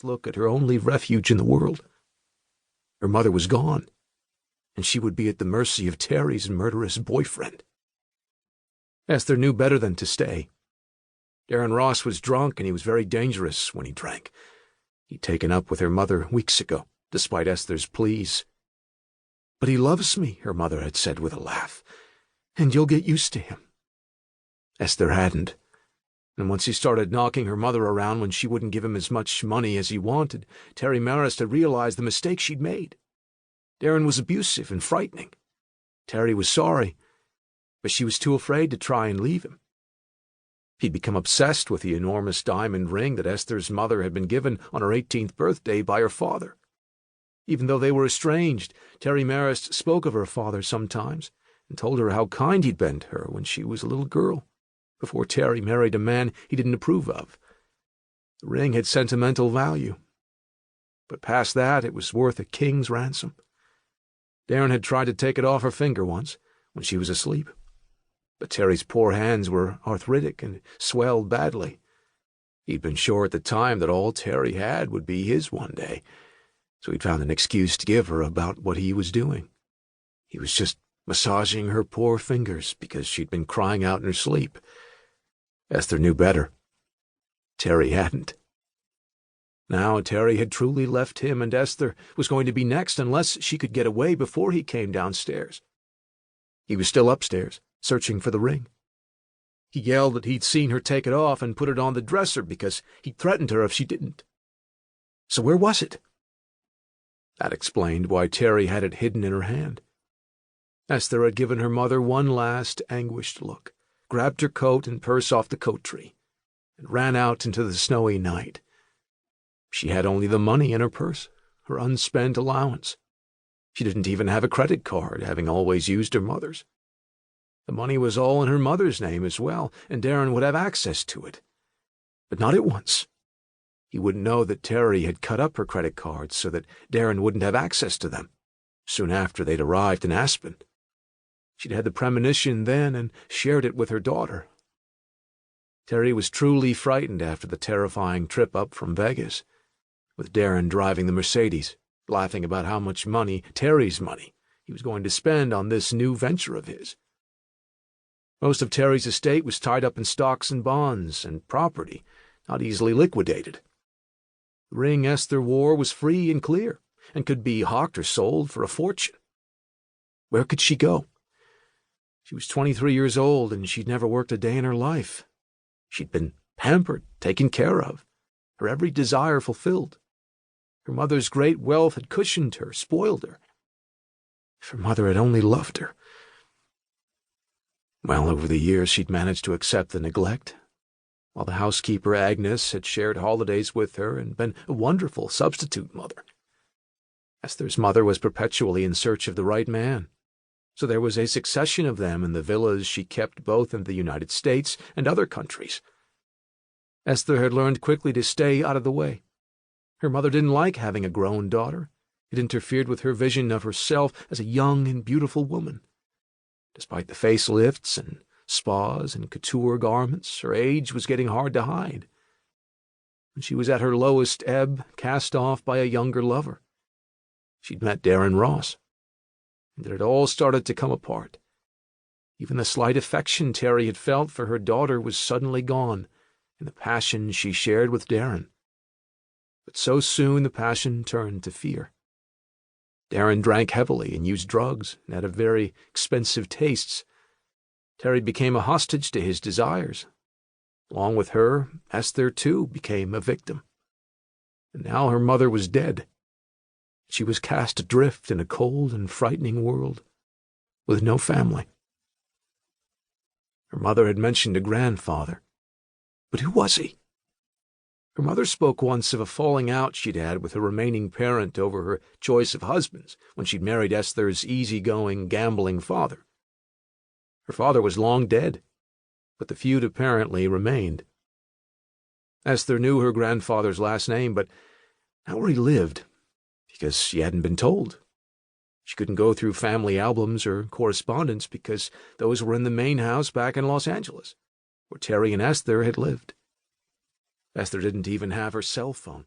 last look at her only refuge in the world. Her mother was gone, and she would be at the mercy of Terry's murderous boyfriend. Esther knew better than to stay. Darren Ross was drunk, and he was very dangerous when he drank. He'd taken up with her mother weeks ago, despite Esther's pleas. "But he loves me," her mother had said with a laugh, "and you'll get used to him." Esther hadn't, and once he started knocking her mother around when she wouldn't give him as much money as he wanted, Terry Marist had realized the mistake she'd made. Darren was abusive and frightening. Terry was sorry, but she was too afraid to try and leave him. He'd become obsessed with the enormous diamond ring that Esther's mother had been given on her 18th birthday by her father. Even though they were estranged, Terry Marist spoke of her father sometimes and told her how kind he'd been to her when she was a little girl, before Terry married a man he didn't approve of. The ring had sentimental value, but past that it was worth a king's ransom. Darren had tried to take it off her finger once, when she was asleep, but Terry's poor hands were arthritic and swelled badly. He'd been sure at the time that all Terry had would be his one day, so he'd found an excuse to give her about what he was doing. He was just massaging her poor fingers because she'd been crying out in her sleep. Esther knew better. Terry hadn't. Now Terry had truly left him, and Esther was going to be next unless she could get away before he came downstairs. He was still upstairs, searching for the ring. He yelled that he'd seen her take it off and put it on the dresser because he'd threatened her if she didn't. So where was it? That explained why Terry had it hidden in her hand. Esther had given her mother one last anguished look, grabbed her coat and purse off the coat tree, and ran out into the snowy night. She had only the money in her purse, her unspent allowance. She didn't even have a credit card, having always used her mother's. The money was all in her mother's name as well, and Darren would have access to it. But not at once. He wouldn't know that Terry had cut up her credit cards so that Darren wouldn't have access to them, soon after they'd arrived in Aspen. She'd had the premonition then and shared it with her daughter. Terry was truly frightened after the terrifying trip up from Vegas, with Darren driving the Mercedes, laughing about how much money, Terry's money, he was going to spend on this new venture of his. Most of Terry's estate was tied up in stocks and bonds and property, not easily liquidated. The ring Esther wore was free and clear, and could be hawked or sold for a fortune. Where could she go? She was 23 years old, and she'd never worked a day in her life. She'd been pampered, taken care of, her every desire fulfilled. Her mother's great wealth had cushioned her, spoiled her. If her mother had only loved her. Well, over the years she'd managed to accept the neglect, while the housekeeper Agnes had shared holidays with her and been a wonderful substitute mother. Esther's mother was perpetually in search of the right man, so there was a succession of them in the villas she kept both in the United States and other countries. Esther had learned quickly to stay out of the way. Her mother didn't like having a grown daughter. It interfered with her vision of herself as a young and beautiful woman. Despite the facelifts and spas and couture garments, her age was getting hard to hide. When she was at her lowest ebb, cast off by a younger lover, she'd met Darren Ross, and it had all started to come apart. Even the slight affection Terry had felt for her daughter was suddenly gone in the passion she shared with Darren. But so soon the passion turned to fear. Darren drank heavily and used drugs and had very expensive tastes. Terry became a hostage to his desires. Along with her, Esther, too, became a victim. And now her mother was dead. She was cast adrift in a cold and frightening world, with no family. Her mother had mentioned a grandfather. But who was he? Her mother spoke once of a falling out she'd had with her remaining parent over her choice of husbands when she'd married Esther's easygoing, gambling father. Her father was long dead, but the feud apparently remained. Esther knew her grandfather's last name, but not where he lived, because she hadn't been told. She couldn't go through family albums or correspondence because those were in the main house back in Los Angeles, where Terry and Esther had lived. Esther didn't even have her cell phone,